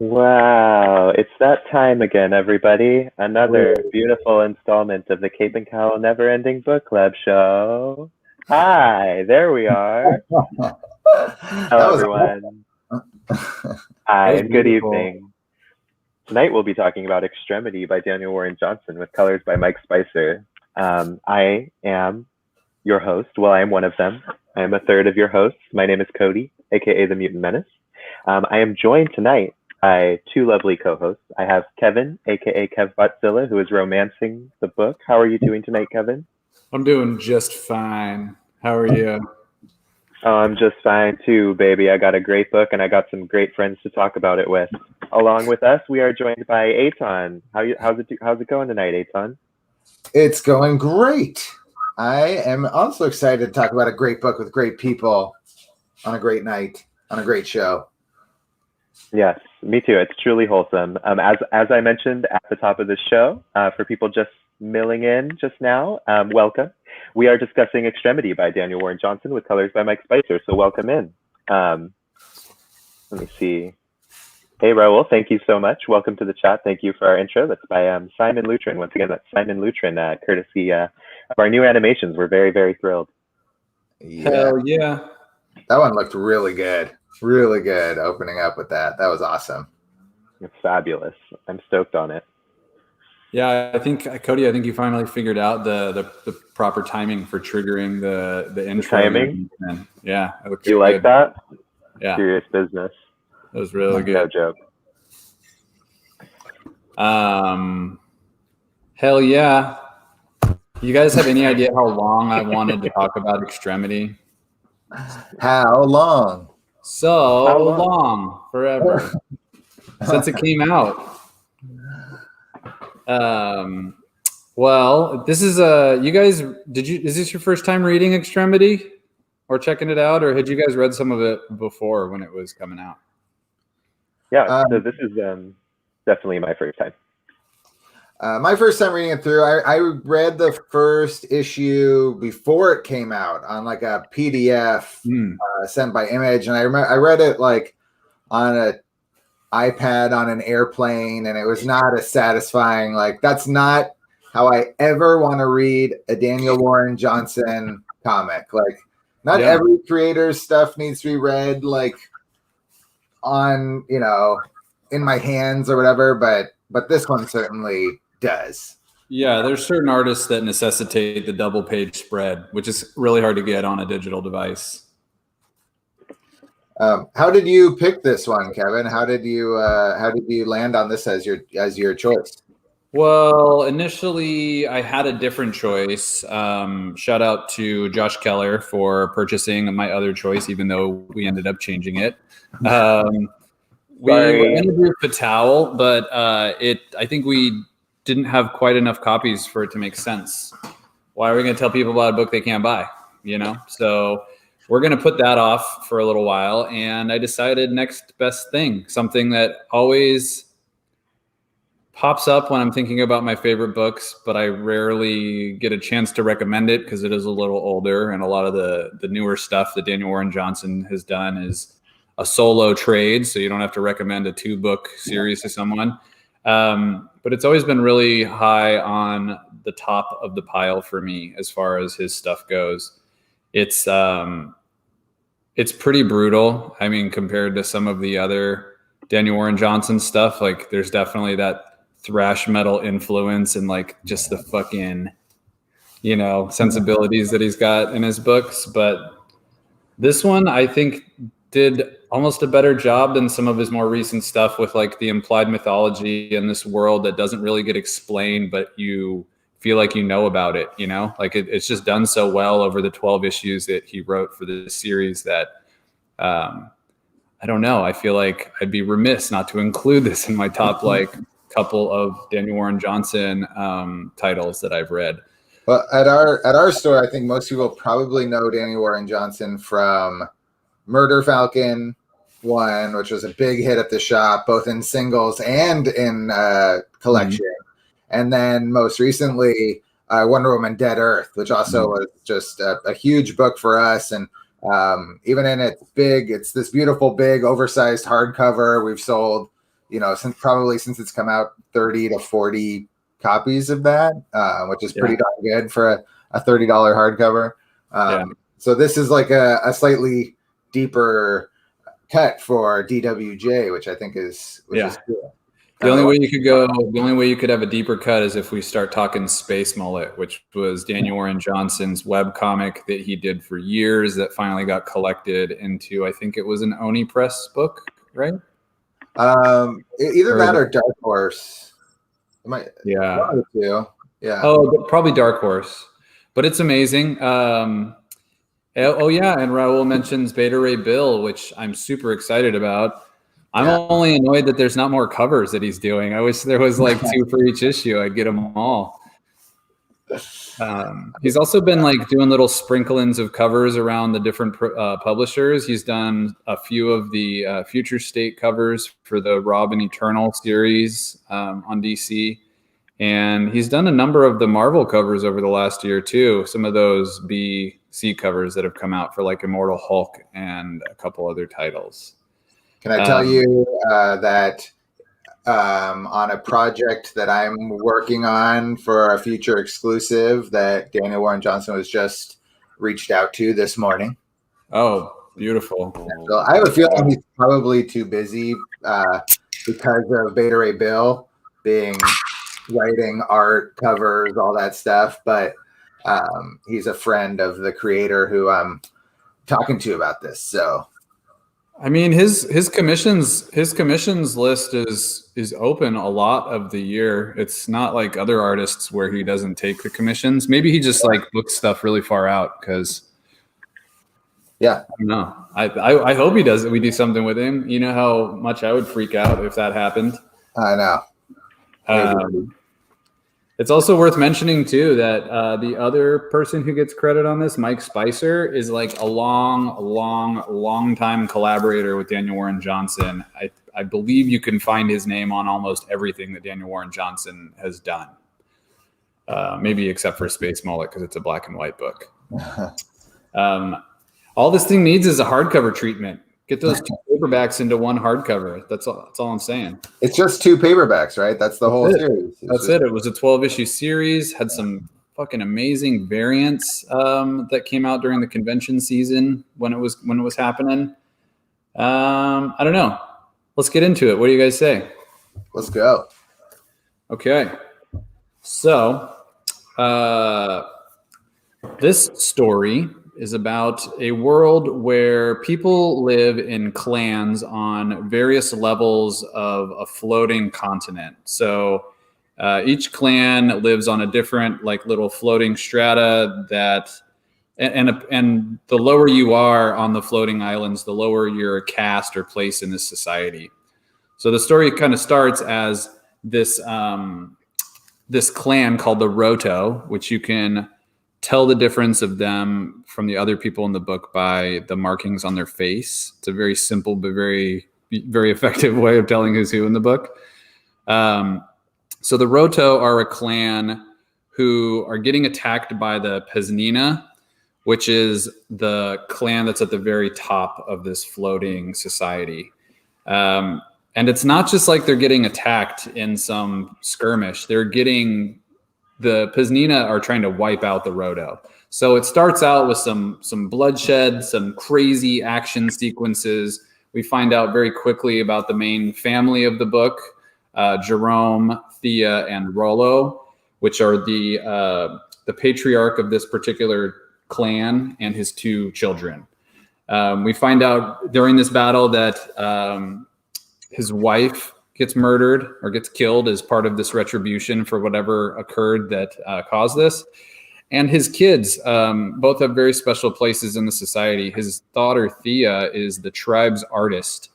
Wow, it's that time again, everybody. Another beautiful installment of the Cape and Cowl Never Ending Book Club show. Hi, there we are. Hello, everyone. Hi, and good evening. Tonight we'll be talking about Extremity by Daniel Warren Johnson with colors by Mike Spicer. I am your host. Well, I am one of them. I am a third of your hosts. My name is Cody, aka the Mutant Menace. I am joined tonight by two lovely co-hosts. I have Kevin, aka Kev Botzilla, who is romancing the book. How are you doing tonight, Kevin? I'm doing just fine. How are you? Oh, I'm just fine too, baby. I got a great book and I got some great friends to talk about it with. Along with us, we are joined by Eitan. How's it going tonight, Eitan? It's going great. I am also excited to talk about a great book with great people on a great night, on a great show. Yes, me too. It's truly wholesome. As I mentioned at the top of the show, for people just milling in just now, welcome. We are discussing Extremity by Daniel Warren Johnson with colors by Mike Spicer. So welcome in. Let me see. Hey, Raul, thank you so much. Welcome to the chat. Thank you for our intro. That's by Simon Lutrin. Once again, that's Simon Lutrin, courtesy of our new animations. We're very, very thrilled. Yeah. Hell yeah. That one looked really good. Really good opening up with that. That was awesome. It's fabulous. I'm stoked on it. Yeah, I think, Cody, you finally figured out the proper timing for triggering the intro. Timing? Yeah. You like that? Yeah. Serious business. That was really good. No joke. Hell yeah. You guys have any idea how long I wanted to talk about Extremity? How long? So long, forever, since it came out. Well, this is you guys, is this your first time reading Extremity or checking it out, or had you guys read some of it before when it was coming out? Yeah, so this is definitely my first time. My first time reading it through, I read the first issue before it came out on like a PDF sent by Image, and I read it like on an iPad on an airplane, and it was not as satisfying. Like, that's not how I ever want to read a Daniel Warren Johnson comic. Like, not every creator's stuff needs to be read like on, in my hands or whatever, but this one certainly does. Yeah, there's certain artists that necessitate the double page spread, which is really hard to get on a digital device. How did you pick this one, Kevin? How did you land on this as your choice? Well, initially I had a different choice. Shout out to Josh Keller for purchasing my other choice, even though we ended up changing it. We were going to do Fatal, but I think we didn't have quite enough copies for it to make sense. Why are we going to tell people about a book they can't buy? So we're going to put that off for a little while. And I decided next best thing, something that always pops up when I'm thinking about my favorite books, but I rarely get a chance to recommend it because it is a little older. And a lot of the newer stuff that Daniel Warren Johnson has done is a solo trade, so you don't have to recommend a 2-book series to someone. But it's always been really high on the top of the pile for me as far as his stuff goes. It's pretty brutal. I mean, compared to some of the other Daniel Warren Johnson stuff, like there's definitely that thrash metal influence and like just the fucking, sensibilities that he's got in his books. But this one, I think, did almost a better job than some of his more recent stuff with like the implied mythology in this world that doesn't really get explained, but you feel like about it, like it's just done so well over the 12 issues that he wrote for this series that I don't know. I feel like I'd be remiss not to include this in my top like couple of Daniel Warren Johnson titles that I've read. Well, at our store, I think most people probably know Daniel Warren Johnson from Murder Falcon 1, which was a big hit at the shop, both in singles and in collection. And then most recently, Wonder Woman Dead Earth, which also was just a huge book for us. And even in it's this beautiful, big, oversized hardcover. We've sold since it's come out, 30 to 40 copies of that, which is pretty darn good for a $30 hardcover. So this is like a slightly deeper cut for DWJ, which I think is cool. The only way you could have a deeper cut is if we start talking Space Mullet, which was Daniel Warren Johnson's webcomic that he did for years that finally got collected into, I think it was an Oni Press book, right? Either that or Dark Horse. Yeah. Yeah. Oh, probably Dark Horse. But it's amazing. And Raul mentions Beta Ray Bill, which I'm super excited about. I'm only annoyed that there's not more covers that he's doing. I wish there was like 2 for each issue. I'd get them all. He's also been like doing little sprinklings of covers around the different publishers. He's done a few of the Future State covers for the Robin Eternal series on DC. And he's done a number of the Marvel covers over the last year too. Some of those BC covers that have come out for like Immortal Hulk and a couple other titles. Can I tell you that on a project that I'm working on for a future exclusive that Daniel Warren Johnson was just reached out to this morning? Oh, beautiful. So I have a feeling he's probably too busy because of Beta Ray Bill being writing art, covers, all that stuff. But he's a friend of the creator who I'm talking to about this. So I mean, his commissions list is open a lot of the year. It's not like other artists where he doesn't take the commissions. Maybe he just like books stuff really far out because I don't know. I hope he does it. We do something with him. You know how much I would freak out if that happened. I know. It's also worth mentioning too that the other person who gets credit on this, Mike Spicer, is like a long time collaborator with Daniel Warren Johnson. I believe you can find his name on almost everything that Daniel Warren Johnson has done. Maybe except for Space Mullet because it's a black and white book. All this thing needs is a hardcover treatment. Get those 2 paperbacks into one hardcover. That's all I'm saying. It's just 2 paperbacks, right? That's the whole series. That's it. It was a 12-issue series. Had some fucking amazing variants that came out during the convention season when it was happening. I don't know. Let's get into it. What do you guys say? Let's go. Okay. So this story is about a world where people live in clans on various levels of a floating continent. So each clan lives on a different like little floating strata that, and the lower you are on the floating islands, the lower your caste or place in this society. So the story kind of starts as this this clan called the Roto, which you can tell the difference of them from the other people in the book by the markings on their face. It's a very simple but very, very effective way of telling who's who in the book. So the Roto are a clan who are getting attacked by the Pesnina, which is the clan that's at the very top of this floating society. And it's not just like they're getting attacked in some skirmish. The Pesnina are trying to wipe out the Roto. So it starts out with some bloodshed, some crazy action sequences. We find out very quickly about the main family of the book, Jerome, Thea, and Rollo, which are the patriarch of this particular clan and his 2 children. We find out during this battle that his wife gets murdered or gets killed as part of this retribution for whatever occurred that caused this. And his kids both have very special places in the society. His daughter, Thea, is the tribe's artist.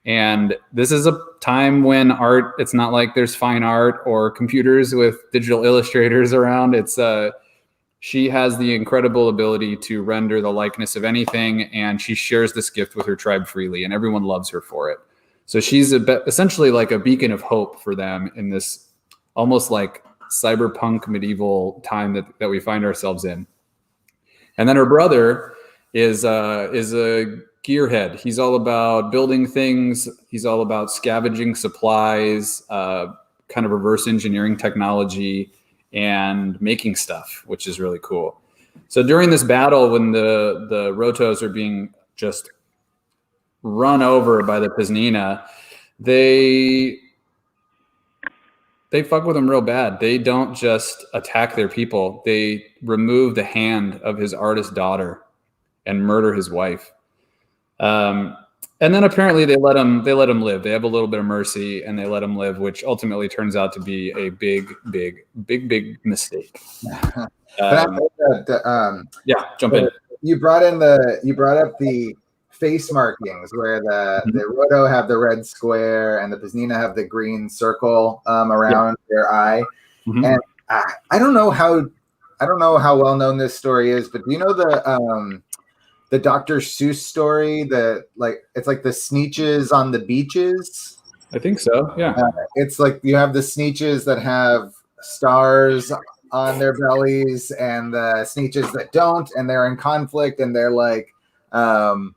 And this is a time when art, it's not like there's fine art or computers with digital illustrators around. She has the incredible ability to render the likeness of anything, and she shares this gift with her tribe freely, and everyone loves her for it. So she's essentially like a beacon of hope for them in this almost like cyberpunk medieval time that we find ourselves in. And then her brother is a gearhead. He's all about building things. He's all about scavenging supplies, kind of reverse engineering technology, and making stuff, which is really cool. So during this battle, when the Rotos are being just run over by the Piznina, they fuck with him real bad. They don't just attack their people. They remove the hand of his artist daughter and murder his wife. And then apparently they let him live. They have a little bit of mercy and they let him live, which ultimately turns out to be a big mistake. Yeah, jump in. You brought up the face markings where the Roto have the red square and the Piznina have the green circle around their eye. And I don't know how well known this story is, but do you know the Dr. Seuss story that it's like the Sneetches on the beaches? I think so. Yeah. It's like you have the Sneetches that have stars on their bellies and the Sneetches that don't, and they're in conflict, and they're like, one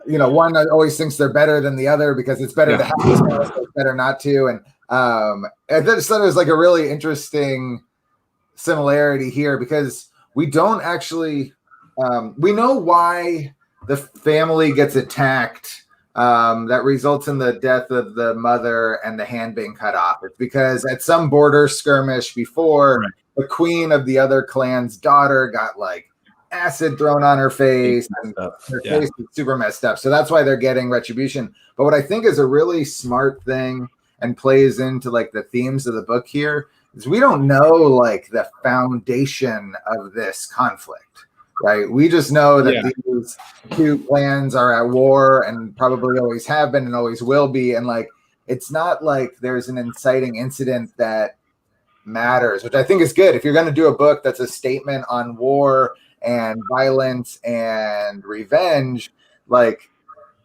always thinks they're better than the other because it's better to have the stars, so it's better not to. And I just thought it was like a really interesting similarity here because we don't actually. We know why the family gets attacked. That results in the death of the mother and the hand being cut off. It's because at some border skirmish before, the queen of the other clan's daughter got like acid thrown on her face, and her face is super messed up. So that's why they're getting retribution. But what I think is a really smart thing and plays into like the themes of the book here is we don't know like the foundation of this conflict. Right. We just know that these two clans are at war and probably always have been and always will be. And like, it's not like there's an inciting incident that matters, which I think is good. If you're going to do a book that's a statement on war and violence and revenge, like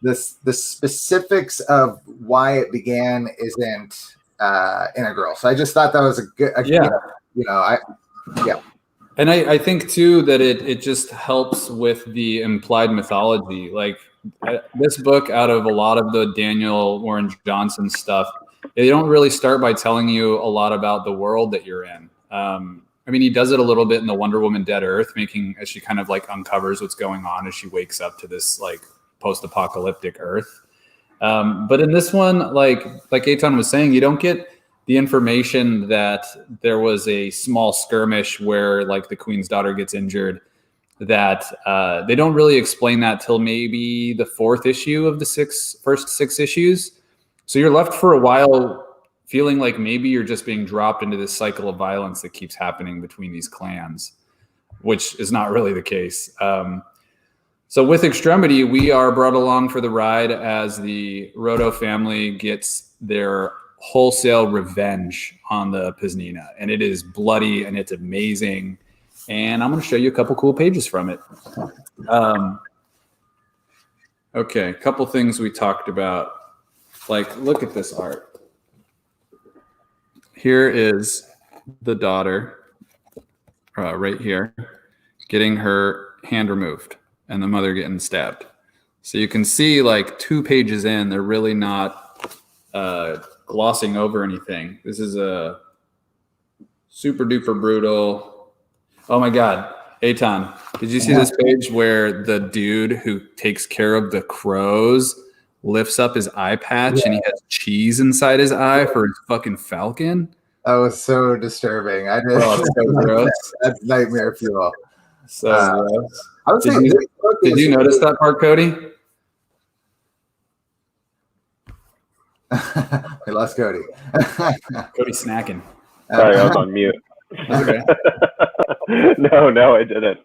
the specifics of why it began isn't integral. So I just thought that was a good, And I think too that it just helps with the implied mythology. Like this book, out of a lot of the Daniel Warren Johnson stuff, they don't really start by telling you a lot about the world that you're in. I mean, he does it a little bit in the Wonder Woman Dead Earth, as she kind of like uncovers what's going on as she wakes up to this like post-apocalyptic Earth. But in this one, like Eitan was saying, you don't get the information that there was a small skirmish where like the queen's daughter gets injured, that they don't really explain that till maybe the 4th issue of the first 6 issues. So you're left for a while feeling like maybe you're just being dropped into this cycle of violence that keeps happening between these clans, which is not really the case. So with Extremity, we are brought along for the ride as the Roto family gets their wholesale revenge on the Piznina, and it is bloody and it's amazing, and I'm going to show you a couple cool pages from it. Okay, a couple things we talked about, like look at this art. Here is the daughter right here getting her hand removed and the mother getting stabbed. So you can see like 2 pages in, they're really not glossing over anything. This is a super duper brutal. Oh my God, Eitan, did you see this page where the dude who takes care of the crows lifts up his eye patch and he has cheese inside his eye for his fucking falcon? That was so disturbing. It's so gross. That's nightmare fuel. So gross. I would say did you notice that part, Cody? We lost Cody. Cody's snacking. Sorry, I was on mute. Okay. No, I didn't.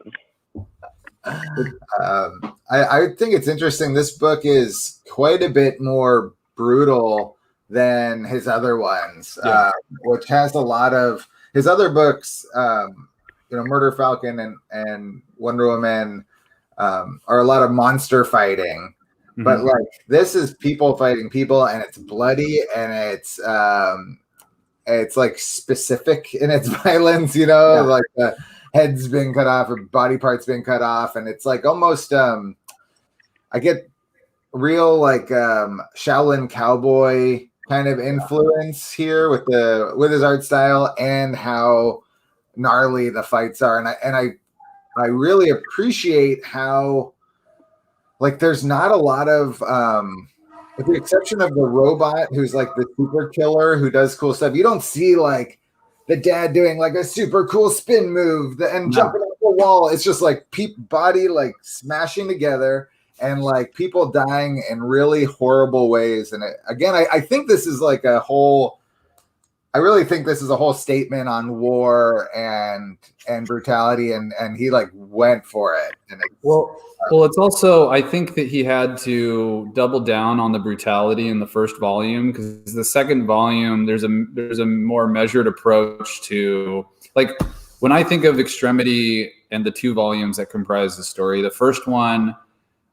I think it's interesting. This book is quite a bit more brutal than his other ones, which has a lot of his other books. Murder Falcon and Wonder Woman are a lot of monster fighting. But like this is people fighting people, and it's bloody, and it's like specific in its violence, like the heads being cut off or body parts being cut off, and it's like almost I get real like Shaolin cowboy kind of influence here with his art style and how gnarly the fights are, and I really appreciate how like there's not a lot of with the exception of the robot who's like the super killer who does cool stuff. You don't see like the dad doing like a super cool spin move and jumping off the wall. It's just like body like smashing together and like people dying in really horrible ways. And again, I think this is like I really think this is a whole statement on war and brutality, and he like went for it. And well, it's also, I think that he had to double down on the brutality in the first volume, because the second volume there's a more measured approach to, like, when I think of Extremity and the 2 volumes that comprise the story, the first one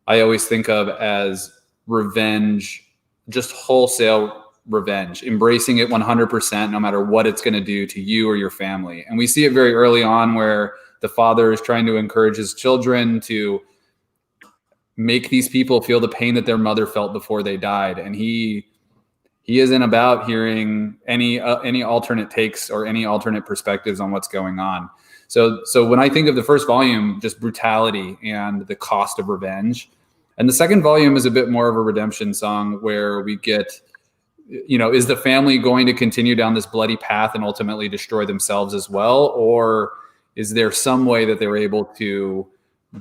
I always think of as revenge, just wholesale revenge, embracing it 100%, no matter what it's going to do to you or your family. And we see it very early on where the father is trying to encourage his children to make these people feel the pain that their mother felt before they died. And he isn't about hearing any alternate takes or any alternate perspectives on what's going on. So when I think of the first volume, just brutality and the cost of revenge. And the second volume is a bit more of a redemption song where we get, is the family going to continue down this bloody path and ultimately destroy themselves as well? Or is there some way that they're able to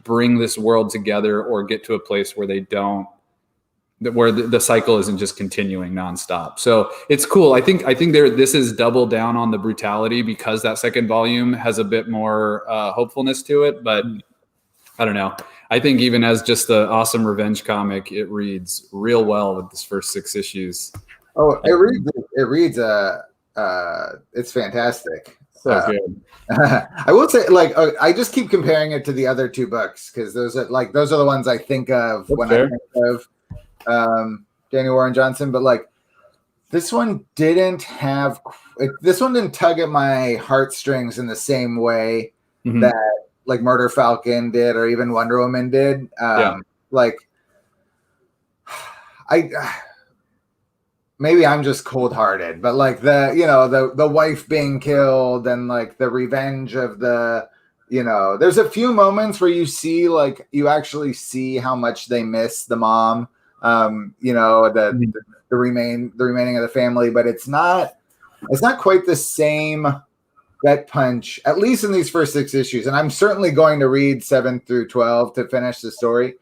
bring this world together or get to a place where they don't, where the cycle isn't just continuing nonstop? So it's cool. I think this is double down on the brutality because that second volume has a bit more hopefulness to it. But I don't know. I think even as just the awesome revenge comic, it reads real well with this first 6 issues. Oh, it reads. It's fantastic. So good. I will say, like, I just keep comparing it to the other 2 books because those are the ones I think of when I think of Daniel Warren Johnson. But like, this one didn't tug at my heartstrings in the same way that like Murder Falcon did, or even Wonder Woman did. Like, maybe I'm just cold-hearted, but like the wife being killed and like the revenge of there's a few moments where you actually see how much they miss the mom, the remaining of the family, but it's not quite the same gut punch, at least in these first 6 issues. And I'm certainly going to read 7 through 12 to finish the story.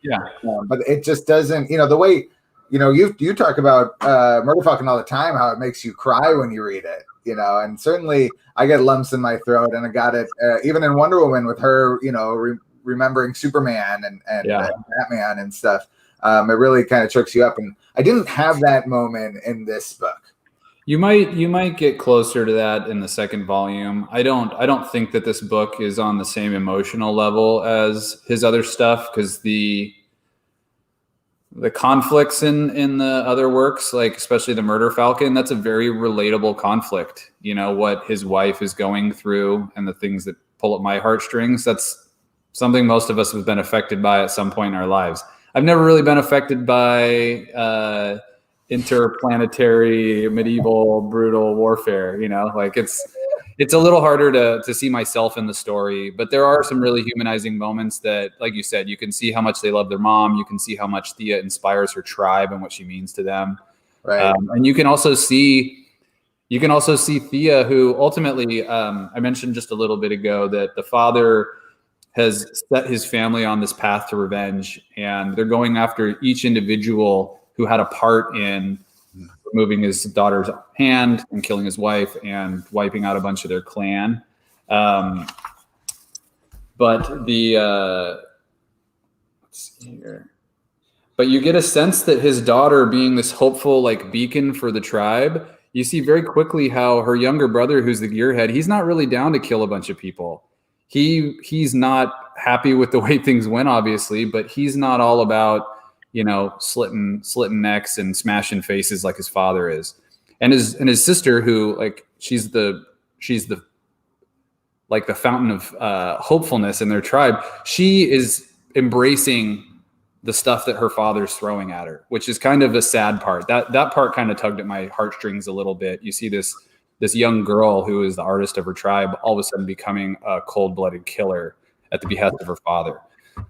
But it just doesn't, the way, you talk about Murder Falcon all the time, how it makes you cry when you read it, and certainly I get lumps in my throat, and I got it even in Wonder Woman with her, remembering Superman and Batman and stuff. It really kind of chokes you up, and I didn't have that moment in this book. You might get closer to that in the second volume. I don't think that this book is on the same emotional level as his other stuff, because the conflicts in the other works, like especially the Murder Falcon, that's a very relatable conflict. What his wife is going through and the things that pull at my heartstrings. That's something most of us have been affected by at some point in our lives. I've never really been affected by interplanetary medieval brutal warfare. Like it's a little harder to see myself in the story, but there are some really humanizing moments that, like you said, you can see how much they love their mom. You can see how much Thea inspires her tribe and what she means to them. Right. And you can also see Thea, who ultimately, I mentioned just a little bit ago that the father has set his family on this path to revenge, and they're going after each individual who had a part in removing his daughter's hand and killing his wife and wiping out a bunch of their clan. But let's see here. But you get a sense that his daughter, being this hopeful like beacon for the tribe, you see very quickly how her younger brother, who's the gearhead, he's not really down to kill a bunch of people. He's not happy with the way things went, obviously, but he's not all about slitting necks and smashing faces like his father is. And his sister, who like she's the fountain of hopefulness in their tribe. She is embracing the stuff that her father's throwing at her, which is kind of a sad part. That part kind of tugged at my heartstrings a little bit. You see this young girl who is the artist of her tribe all of a sudden becoming a cold-blooded killer at the behest of her father.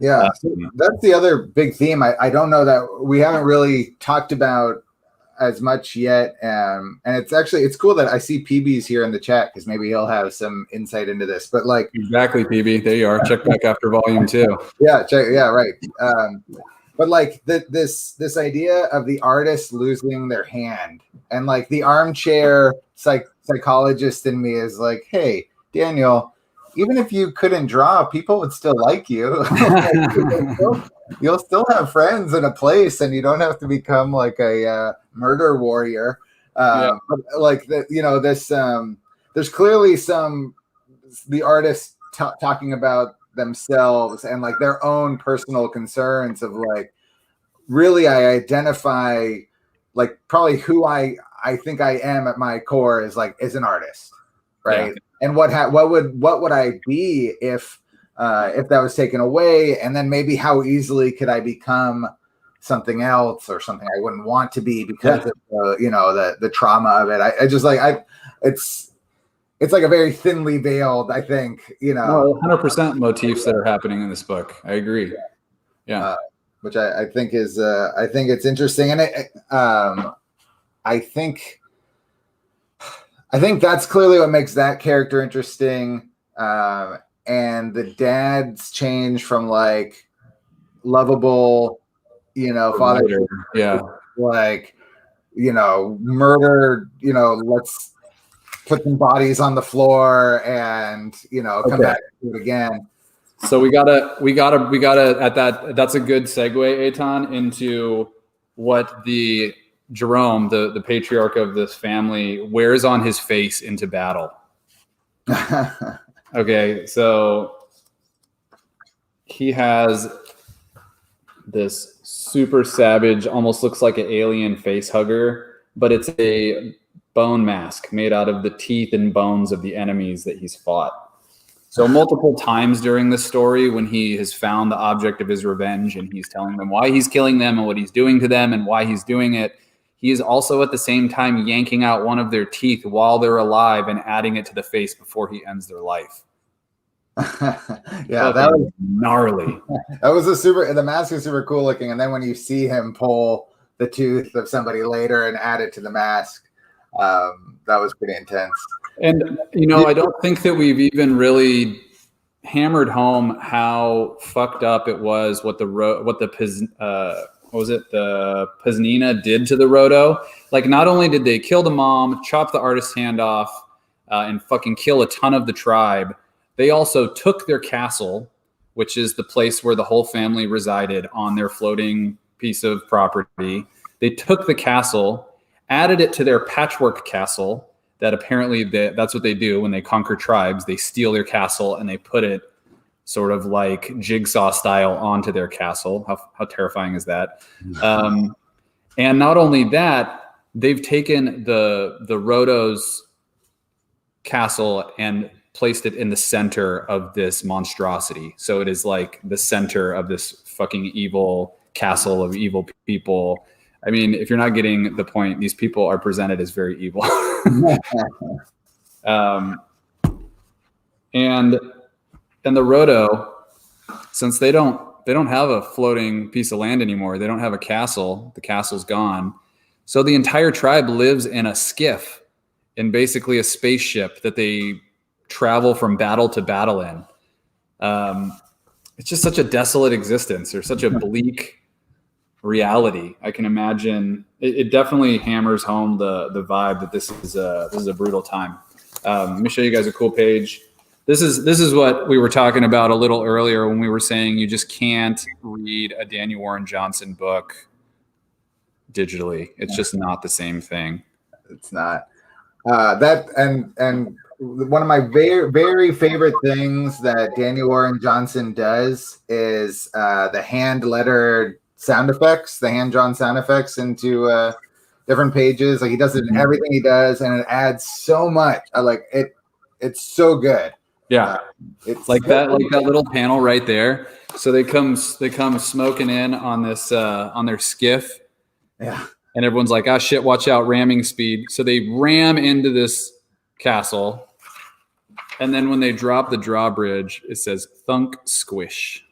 Yeah, so that's the other big theme. I don't know that we haven't really talked about as much yet, and it's cool that I see PB's here in the chat because maybe he'll have some insight into this. But like exactly, PB, there you are. Check back after volume 2. Yeah, right. But like this idea of the artist losing their hand, and like the armchair psychologist in me is like, hey, Daniel, even if you couldn't draw, people would still like you. You'll still have friends in a place, and you don't have to become like a murder warrior. But like that, this there's clearly the artists talking about themselves and like their own personal concerns of like, really, I identify like probably who I think I am at my core is an artist, right? Yeah. And what would I be if that was taken away? And then maybe how easily could I become something else or something I wouldn't want to be because of the trauma of it. I just like it's like a very thinly veiled, I think, 100% motifs that are happening in this book. I agree. Yeah. Which I think is I think it's interesting, and I think that's clearly what makes that character interesting. And the dad's change from like lovable, father, like murder, let's put some bodies on the floor and come back to it again. So we gotta at that's a good segue, Eitan, into what the Jerome, the patriarch of this family, wears on his face into battle. Okay, so he has this super savage, almost looks like an alien face hugger, but it's a bone mask made out of the teeth and bones of the enemies that he's fought. So multiple times during the story, when he has found the object of his revenge and he's telling them why he's killing them and what he's doing to them and why he's doing it, he is also at the same time yanking out one of their teeth while they're alive and adding it to the face before he ends their life. Yeah, that was gnarly. That was the mask is super cool looking. And then when you see him pull the tooth of somebody later and add it to the mask, that was pretty intense. And I don't think that we've even really hammered home how fucked up it was what the Piznina did to the Roto. Like, not only did they kill the mom, chop the artist's hand off, and fucking kill a ton of the tribe, they also took their castle, which is the place where the whole family resided on their floating piece of property. They took the castle, added it to their patchwork castle. That apparently that's what they do when they conquer tribes. They steal their castle and they put it sort of like Jigsaw style onto their castle. How terrifying is that? And not only that, they've taken the Roto's castle and placed it in the center of this monstrosity. So it is like the center of this fucking evil castle of evil people. I mean, if you're not getting the point, these people are presented as very evil. And the Roto, since they don't have a floating piece of land anymore, they don't have a castle. The castle's gone. So the entire tribe lives in a skiff, in basically a spaceship that they travel from battle to battle in. It's just such a desolate existence, or such a bleak reality. I can imagine it definitely hammers home the vibe that this is a brutal time. Let me show you guys a cool page. This is what we were talking about a little earlier when we were saying you just can't read a Daniel Warren Johnson book digitally. It's just not the same thing. It's not. And one of my very, very favorite things that Daniel Warren Johnson does is the hand-lettered sound effects, the hand-drawn sound effects into different pages. Like, he does it in everything he does, and it adds so much. I like it. It's so good. Yeah. It's like that little panel right there. So they come smoking in on this on their skiff. Yeah. And everyone's like, "Ah, shit, watch out, ramming speed." So they ram into this castle. And then when they drop the drawbridge, it says thunk squish.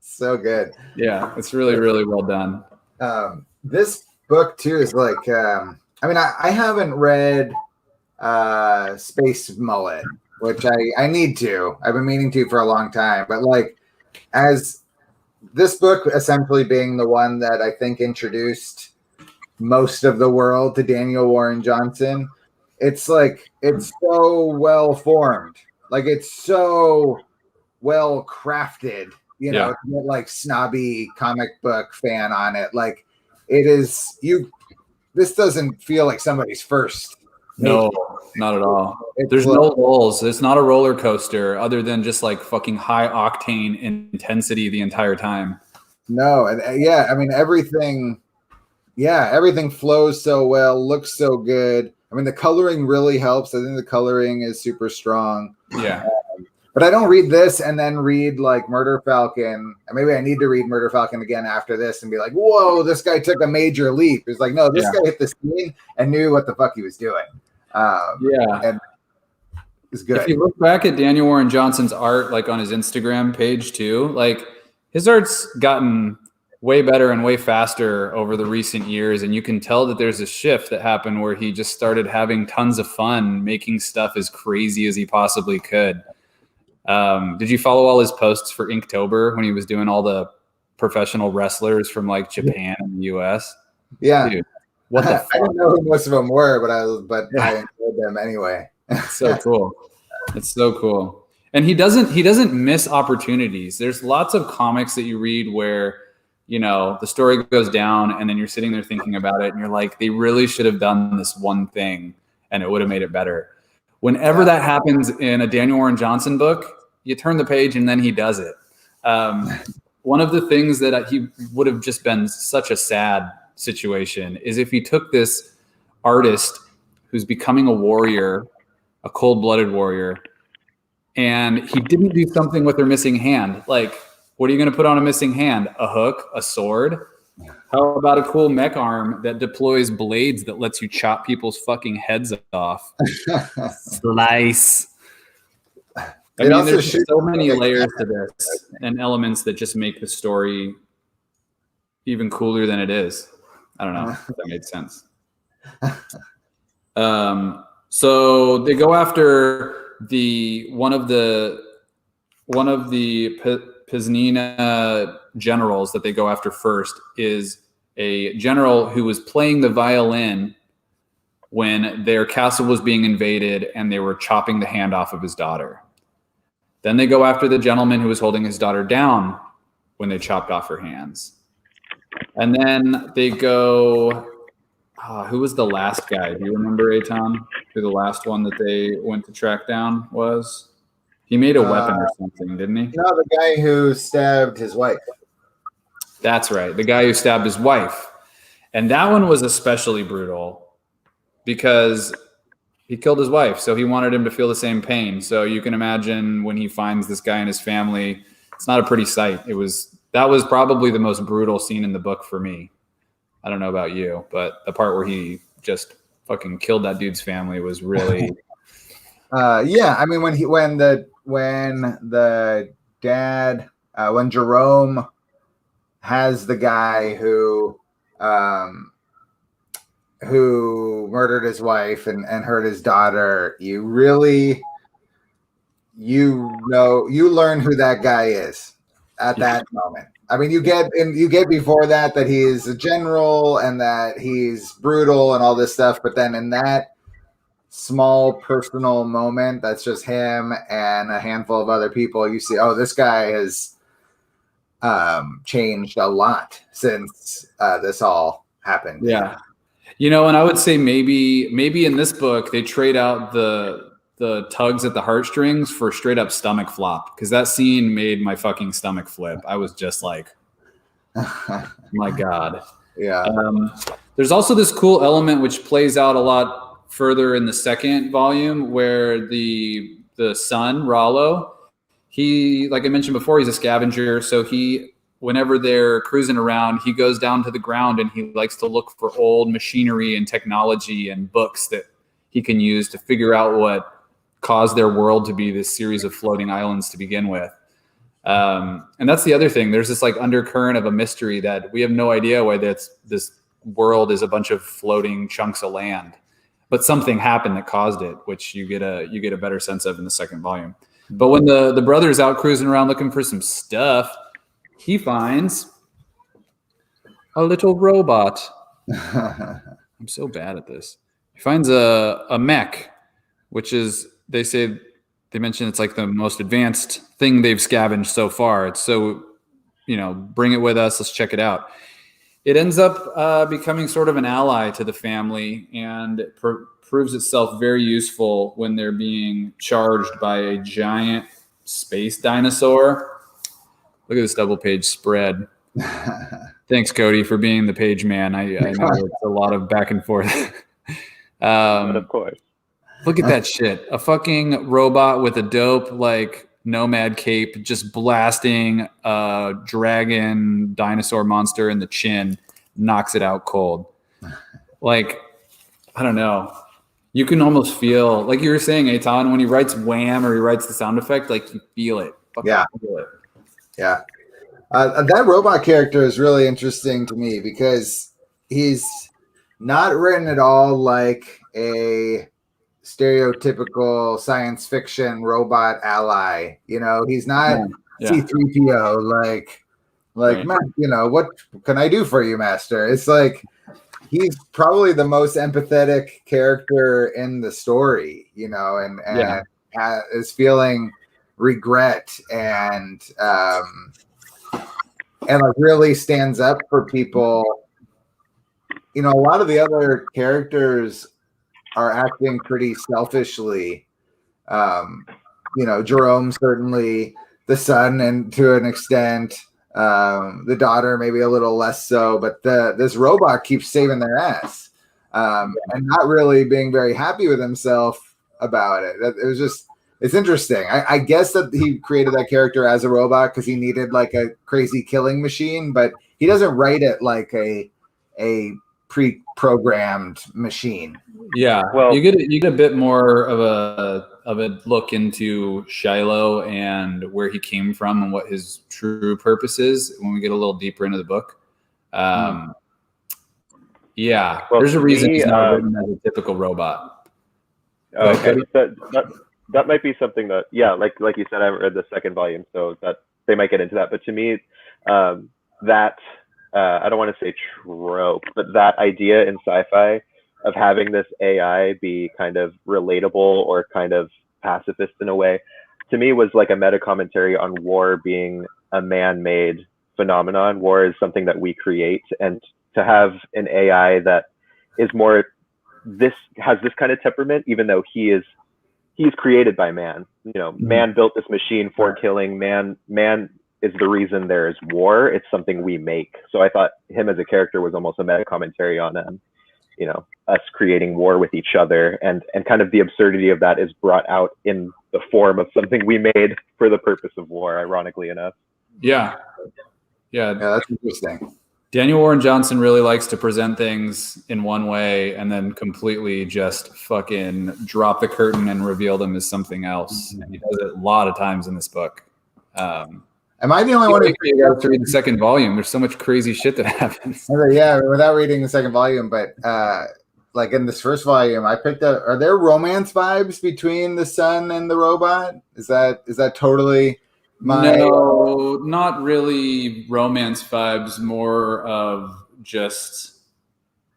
So good. Yeah, it's really, really well done. This book too is like, I mean, I haven't read Space Mullet, which I need to. I've been meaning to for a long time, but like, as this book essentially being the one that I think introduced most of the world to Daniel Warren Johnson, it's like, it's so well formed, like it's so well crafted, you know, to get like snobby comic book fan on it. Like it is, this doesn't feel like somebody's first. No, not at all. There's like, no lulls. It's not a roller coaster other than just like fucking high octane intensity the entire time. No. And I mean, everything flows so well, looks so good. I mean, the coloring really helps. I think the coloring is super strong. Yeah. But I don't read this and then read like Murder Falcon. And maybe I need to read Murder Falcon again after this and be like, whoa, this guy took a major leap. It's like, no, this guy hit the scene and knew what the fuck he was doing. And it's good. If you look back at Daniel Warren Johnson's art, like on his Instagram page too, like his art's gotten way better and way faster over the recent years. And you can tell that there's a shift that happened where he just started having tons of fun making stuff as crazy as he possibly could. Did you follow all his posts for Inktober when he was doing all the professional wrestlers from like Japan and the US? Yeah. Dude, what the fuck? I didn't know who most of them were, but I enjoyed them anyway. It's so cool. It's so cool. And he doesn't miss opportunities. There's lots of comics that you read where, you know, the story goes down and then you're sitting there thinking about it and you're like, they really should have done this one thing and it would have made it better. Whenever that happens in a Daniel Warren Johnson book, you turn the page and then he does it. One of the things that he would have just been such a sad situation is if he took this artist who's becoming a warrior, a cold-blooded warrior, and he didn't do something with her missing hand. Like, what are you going to put on a missing hand? A hook, a sword? How about a cool mech arm that deploys blades that lets you chop people's fucking heads off? Slice. I mean, there's so many layers to this and elements that just make the story even cooler than it is. I don't know if that made sense. So they go after one of the Piznina generals that they go after first is a general who was playing the violin when their castle was being invaded and they were chopping the hand off of his daughter. Then they go after the gentleman who was holding his daughter down when they chopped off her hands. And then they go, who was the last guy? Do you remember, Eitan? Who the last one that they went to track down was? He made a weapon or something, didn't he? No, the guy who stabbed his wife. That's right. The guy who stabbed his wife. And that one was especially brutal because he killed his wife. So he wanted him to feel the same pain. So you can imagine when he finds this guy and his family, it's not a pretty sight. That was probably the most brutal scene in the book for me. I don't know about you, but the part where he just fucking killed that dude's family was really. Yeah. I mean, when Jerome has the guy who murdered his wife and hurt his daughter, you learn who that guy is at that moment. I mean, you get before that he is a general and that he's brutal and all this stuff, but then in that small personal moment, that's just him and a handful of other people, you see, oh, this guy has changed a lot since this all happened. Yeah. You know, and I would say maybe in this book they trade out the tugs at the heartstrings for straight up stomach flop, because that scene made my fucking stomach flip. I was just like, my God. Yeah. There's also this cool element which plays out a lot further in the second volume where the the son, Rollo, he, like I mentioned before, he's a scavenger. So whenever they're cruising around, he goes down to the ground and he likes to look for old machinery and technology and books that he can use to figure out what caused their world to be this series of floating islands to begin with. And that's the other thing. There's this like undercurrent of a mystery that we have no idea why this world is a bunch of floating chunks of land, but something happened that caused it, which you get a better sense of in the second volume. But when the brother's out cruising around looking for some stuff, he finds a little robot. I'm so bad at this. He finds a mech, which is, they mention it's like the most advanced thing they've scavenged so far. It's so, bring it with us. Let's check it out. It ends up becoming sort of an ally to the family, and it proves itself very useful when they're being charged by a giant space dinosaur. Look at this double page spread. Thanks, Cody, for being the page man. I know it's a lot of back and forth. But of course. Look at that shit. A fucking robot with a dope like nomad cape just blasting a dragon dinosaur monster in the chin, knocks it out cold. Like, I don't know. You can almost feel, like you were saying, Eitan, when he writes wham or he writes the sound effect, like you feel it. Yeah. Feel it. Yeah. That robot character is really interesting to me because he's not written at all like a stereotypical science fiction robot ally. He's not C-3PO like right. What can I do for you, master? It's like he's probably the most empathetic character in the story, and is feeling regret and like really stands up for people. A lot of the other characters are acting pretty selfishly. Jerome, certainly, the son, and to an extent, the daughter maybe a little less so, but this robot keeps saving their ass and not really being very happy with himself about it. It was just, it's interesting. I guess that he created that character as a robot because he needed like a crazy killing machine, but he doesn't write it like a pre-programmed machine. Yeah, well, you get a bit more of a look into Shiloh and where he came from and what his true purpose is when we get a little deeper into the book. Yeah, well, there's a reason he's not written as a typical robot. Okay, that might be something that, like you said, I haven't read the second volume, so that they might get into that. But to me, that I don't want to say trope, but that idea in sci-fi of having this AI be kind of relatable or kind of pacifist in a way, to me was like a meta commentary on war being a man-made phenomenon. War is something that we create, and to have an AI that is more, has this kind of temperament, even though he's created by man. Man built this machine for killing. Man is the reason there is war. It's something we make. So I thought him as a character was almost a meta commentary on us creating war with each other, and kind of the absurdity of that is brought out in the form of something we made for the purpose of war, ironically enough. Yeah, that's interesting. Daniel Warren Johnson really likes to present things in one way and then completely just fucking drop the curtain and reveal them as something else. And he does it a lot of times in this book. Am I the only one who got to read the second volume? There's so much crazy shit that happens. Yeah, without reading the second volume, but like in this first volume, I picked up. Are there romance vibes between the son and the robot? Is that totally? No, not really romance vibes, more of just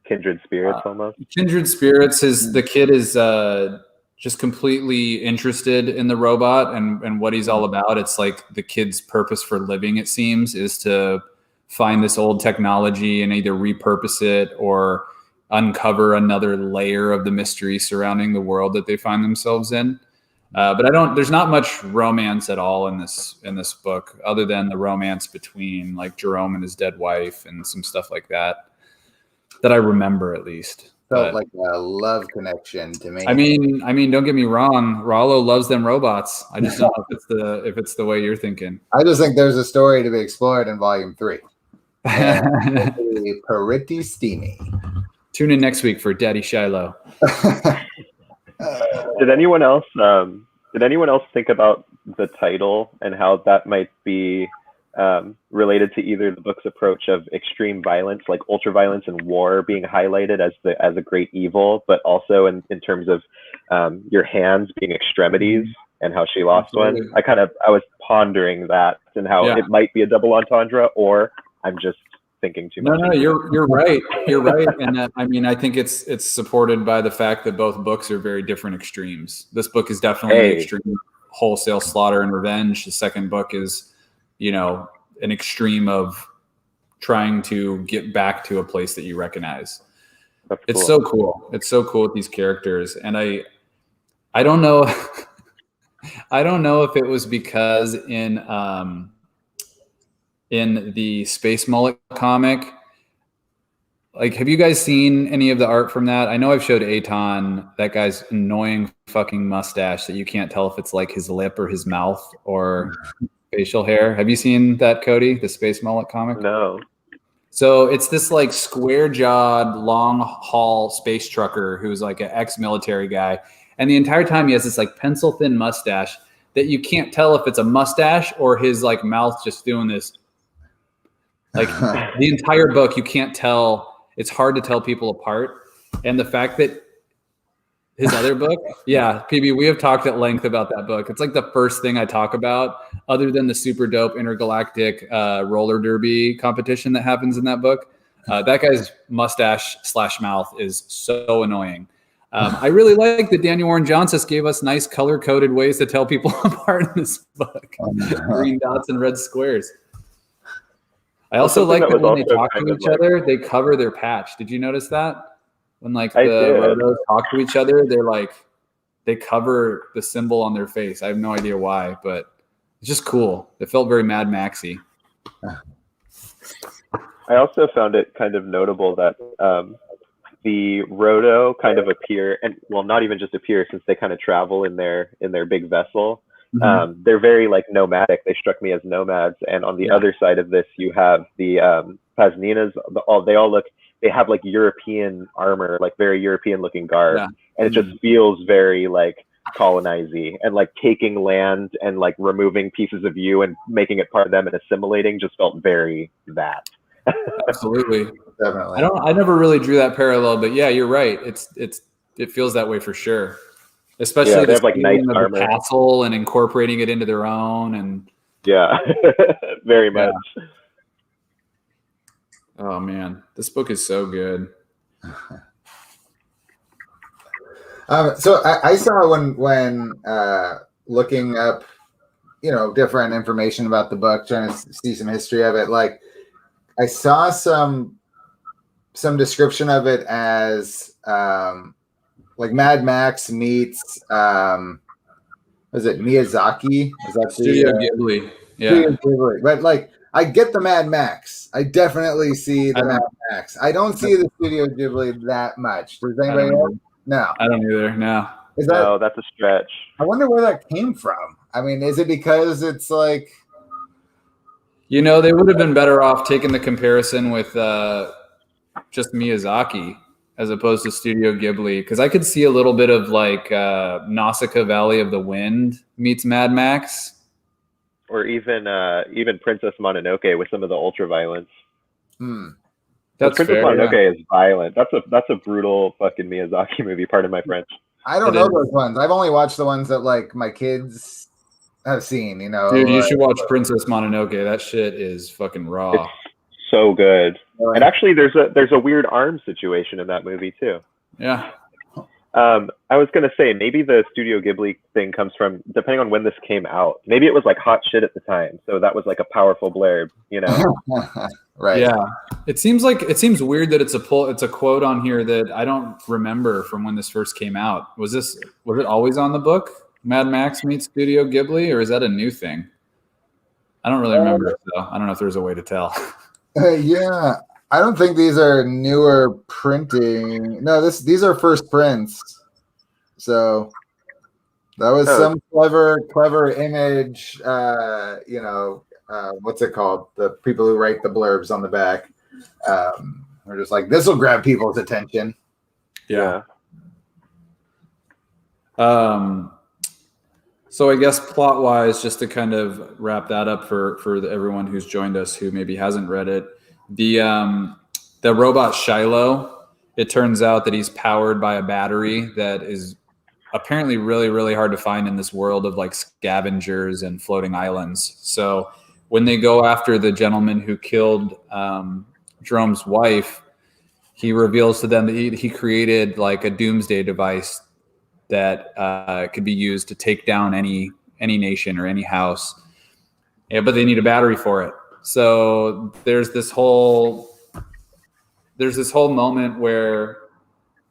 kindred spirits almost. Kindred spirits. The kid is just completely interested in the robot and what he's all about. It's like the kid's purpose for living, it seems, is to find this old technology and either repurpose it or uncover another layer of the mystery surrounding the world that they find themselves in. But there's not much romance at all in this book, other than the romance between like Jerome and his dead wife and some stuff like that I remember, at least. felt like a love connection to me. I mean, don't get me wrong. Rollo loves them robots. I just don't know if it's the way you're thinking. I just think there's a story to be explored in volume 3. Pretty steamy. Tune in next week for Daddy Shiloh. Did anyone else think about the title and how that might be related to either the book's approach of extreme violence, like ultraviolence and war being highlighted as a great evil, but also in terms of your hands being extremities and how she lost one? I was pondering that and how it might be a double entendre, or I'm just thinking too much. No, you're right. You're right. And I mean, I think it's supported by the fact that both books are very different extremes. This book is definitely an extreme wholesale slaughter and revenge. The second book is, an extreme of trying to get back to a place that you recognize. That's it's cool. so cool. It's so cool with these characters. And I don't know. I don't know if it was because in the Space Mullet comic, like, have you guys seen any of the art from that? I know I've showed Aton that guy's annoying fucking mustache that you can't tell if it's like his lip or his mouth or facial hair. Have you seen that, Cody, the Space Mullet comic? No. So it's this like square-jawed, long-haul space trucker who's like an ex-military guy. And the entire time he has this like pencil-thin mustache that you can't tell if it's a mustache or his like mouth just doing this. Like the entire book, you can't tell. It's hard to tell people apart. And the fact that his other book, PB, we have talked at length about that book. It's like the first thing I talk about, other than the super dope intergalactic roller derby competition that happens in that book. That guy's mustache / mouth is so annoying. I really like that Daniel Warren Johnson gave us nice color-coded ways to tell people apart in this book. Green dots and red squares. I also like that when they talk to each other, they cover their patch. Did you notice that? When like the Rotos talk to each other, they're like, they cover the symbol on their face. I have no idea why, but it's just cool. It felt very Mad Maxy. I also found it kind of notable that the Roto kind of appear, and well, not even just appear, since they kind of travel in their big vessel. Mm-hmm. They're very like nomadic. They struck me as nomads. And on the other side of this, you have the Pazninas. They have like European armor, like very European looking garb, and it just feels very like colonizing and like taking land and like removing pieces of you and making it part of them and assimilating. Just felt very that. Absolutely, definitely. I never really drew that parallel, but yeah, you're right. It feels that way for sure. Especially they have like nice armor, castle, and incorporating it into their own, and very much. Oh man, this book is so good. So I saw when looking up, different information about the book, trying to see some history of it. Like I saw some description of it as like Mad Max meets was it Miyazaki? Is that Studio Ghibli? Yeah, Studio Ghibli. But like, I get the Mad Max. I definitely see the Mad Max. I don't see the Studio Ghibli that much. Does anybody else? No, I don't either. No, no, that's a stretch. I wonder where that came from. I mean, is it because it's like, they would have been better off taking the comparison with just Miyazaki as opposed to Studio Ghibli, because I could see a little bit of like Nausicaa Valley of the Wind meets Mad Max. Or even Princess Mononoke with some of the ultra violence. That's Princess Mononoke is violent. That's a brutal fucking Miyazaki movie. Pardon my French. I don't know those ones. I've only watched the ones that like my kids have seen. Dude, you should watch Princess Mononoke. That shit is fucking raw. It's so good. And actually, there's a weird arm situation in that movie too. Yeah. I was gonna say maybe the Studio Ghibli thing comes from, depending on when this came out. Maybe it was like hot shit at the time, so that was like a powerful blurb, Right? Yeah. It seems weird that it's a quote on here that I don't remember from when this first came out. Was it always on the book? Mad Max meets Studio Ghibli, or is that a new thing? I don't really remember, so I don't know if there's a way to tell. Yeah. I don't think these are newer printing. No, these are first prints. So that was some clever image. What's it called? The people who write the blurbs on the back. We're just like, this will grab people's attention. Yeah. So I guess plot-wise, just to kind of wrap that up for everyone who's joined us who maybe hasn't read it, the robot Shiloh, it turns out that he's powered by a battery that is apparently really, really hard to find in this world of like scavengers and floating islands. So when they go after the gentleman who killed Jerome's wife, he reveals to them that he created like a doomsday device that could be used to take down any nation or any house. Yeah, but they need a battery for it. So there's this whole moment where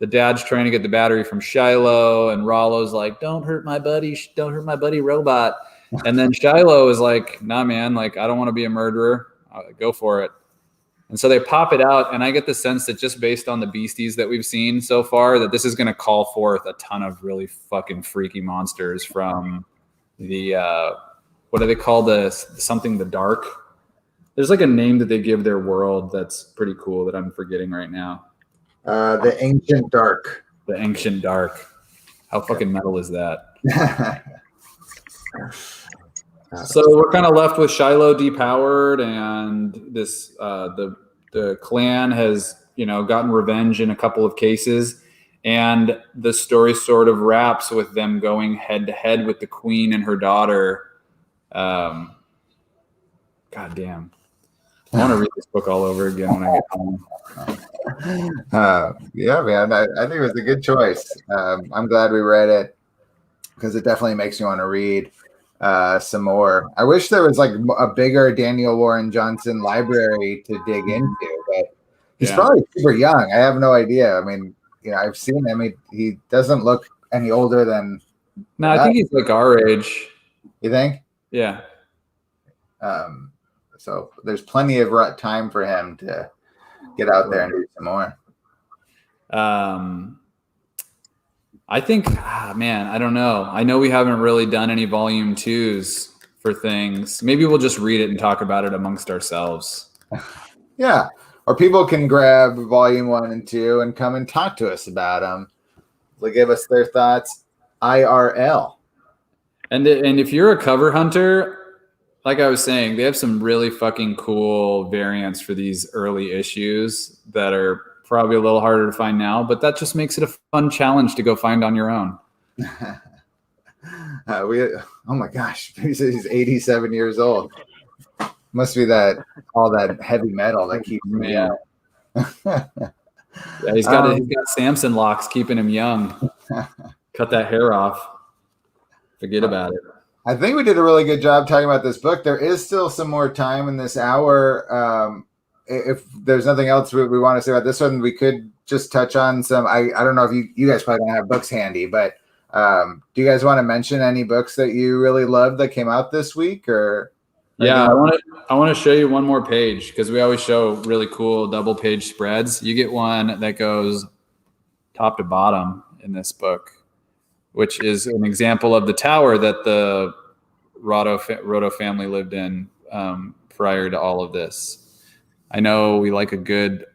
the dad's trying to get the battery from Shiloh, and Rollo's like, "Don't hurt my buddy robot." And then Shiloh is like, "Nah, man, like I don't want to be a murderer. Go for it." And so they pop it out, and I get the sense that just based on the beasties that we've seen so far, that this is going to call forth a ton of really fucking freaky monsters from the what do they call the dark? There's like a name that they give their world that's pretty cool that I'm forgetting right now. The Ancient Dark. The Ancient Dark. How fucking metal is that? So we're kind of left with Shiloh depowered, and this the clan has gotten revenge in a couple of cases, and the story sort of wraps with them going head to head with the queen and her daughter. God damn, I want to read this book all over again when I get home. Yeah, man, I think it was a good choice. I'm glad we read it because it definitely makes you want to read some more. I wish there was like a bigger Daniel Warren Johnson library to dig into, but he's probably super young. I have no idea. I mean, I've seen him. He doesn't look any older than. No, I think he's like our age. You think? Yeah. So there's plenty of time for him to get out there and do some more. I think, man, I don't know. I know we haven't really done any volume 2s for things. Maybe we'll just read it and talk about it amongst ourselves. Yeah. Or people can grab volume 1 and 2 and come and talk to us about them. They'll give us their thoughts IRL. And if you're a cover hunter, like I was saying, they have some really fucking cool variants for these early issues that are probably a little harder to find now, but that just makes it a fun challenge to go find on your own. Oh my gosh, he's 87 years old. Must be all that heavy metal that keeps me young. Yeah, he's got Samson locks keeping him young. Cut that hair off. Forget about it. I think we did a really good job talking about this book. There is still some more time in this hour. If there's nothing else we want to say about this one, we could just touch on some. I don't know if you guys probably don't have books handy, but do you guys want to mention any books that you really loved that came out this week? Or yeah, I want to show you one more page because we always show really cool double page spreads. You get one that goes top to bottom in this book, which is an example of the tower that the Roto family lived in prior to all of this. I know we like a good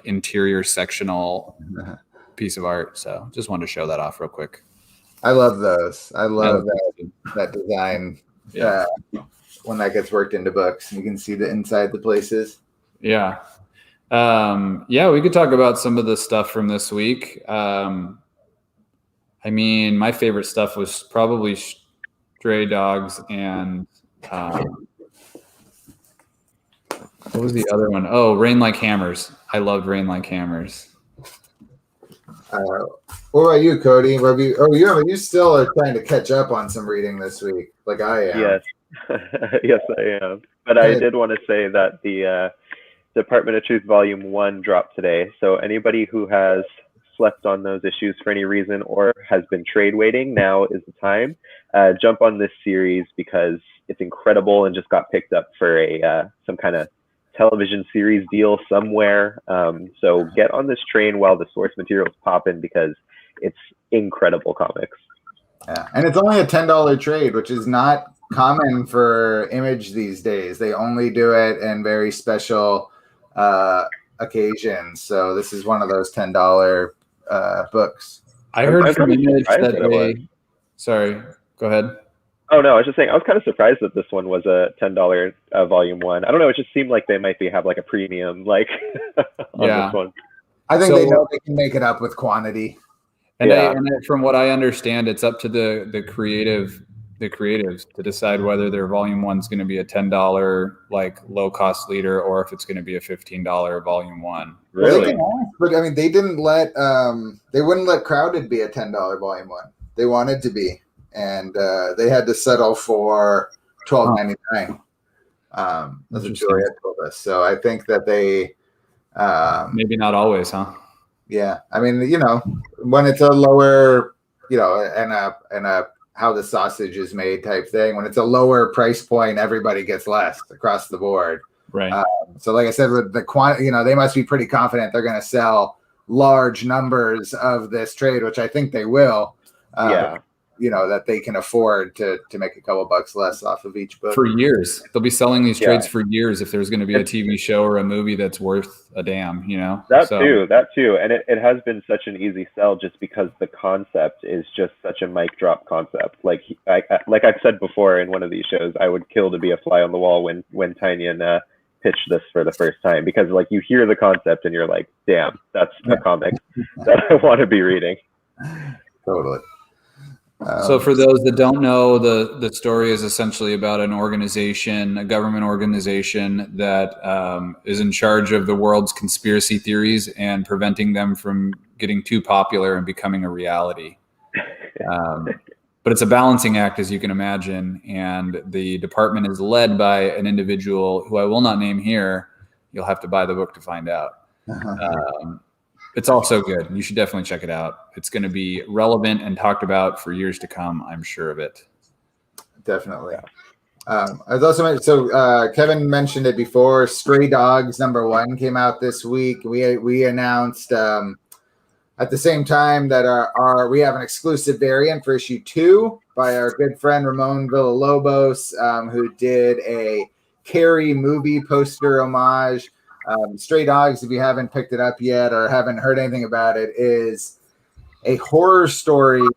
interior sectional piece of art, so just wanted to show that off real quick. I love those. I love that design. Yeah. When that gets worked into books, you can see the inside the places. Yeah. We could talk about some of the stuff from this week. I mean, my favorite stuff was probably Stray Dogs and what was the other one? Oh, Rain Like Hammers. I loved Rain Like Hammers. What about you, Cody? You still are trying to catch up on some reading this week, like I am. Yes, yes, I am. But I did want to say that the Department of Truth Volume 1 dropped today. So anybody who has slept on those issues for any reason or has been trade waiting, now is the time. Jump on this series because it's incredible and just got picked up for some kind of television series deal somewhere. So get on this train while the source material's popping, because it's incredible comics. Yeah, and it's only a $10 trade, which is not common for Image these days. They only do it in very special occasions. So this is one of those $10 books. I heard from Image that they. Sorry, go ahead. Oh no, I was just saying I was kind of surprised that this one was a $10 volume one. I don't know, it just seemed like they might have like a premium on this one. I think they know they can make it up with quantity. And from what I understand, it's up to the creatives to decide whether their volume one is going to be a $10 like low cost leader, or if it's going to be a $15 volume one. Really? But I mean, they didn't let they wouldn't let Crowded be a $10 volume one. They wanted to be, and they had to settle for $12.99. That's what Juliet told us. So I think that they maybe not always, huh? Yeah, I mean, when it's a lower, and a how the sausage is made type thing, when it's a lower price point, everybody gets less across the board. Right. So like I said, with the quantity, they must be pretty confident they're going to sell large numbers of this trade, which I think they will. That they can afford to make a couple bucks less off of each book. For years. They'll be selling these trades for years if there's going to be a TV show or a movie that's worth a damn, That too. And it has been such an easy sell just because the concept is just such a mic drop concept. Like I've said before in one of these shows, I would kill to be a fly on the wall when Tynion pitched this for the first time, because like you hear the concept and you're like, damn, that's a comic that I want to be reading. Totally. So for those that don't know, the story is essentially about an organization, a government organization that is in charge of the world's conspiracy theories and preventing them from getting too popular and becoming a reality. But it's a balancing act, as you can imagine. And the department is led by an individual who I will not name here. You'll have to buy the book to find out. It's also good. You should definitely check it out. It's going to be relevant and talked about for years to come. I'm sure of it. Definitely. I was also Kevin mentioned it before. Stray Dogs #1 came out this week. We announced at the same time that we have an exclusive variant for issue 2 by our good friend Ramon Villalobos, who did a Carrie movie poster homage. Stray Dogs, if you haven't picked it up yet or haven't heard anything about it, is a horror story.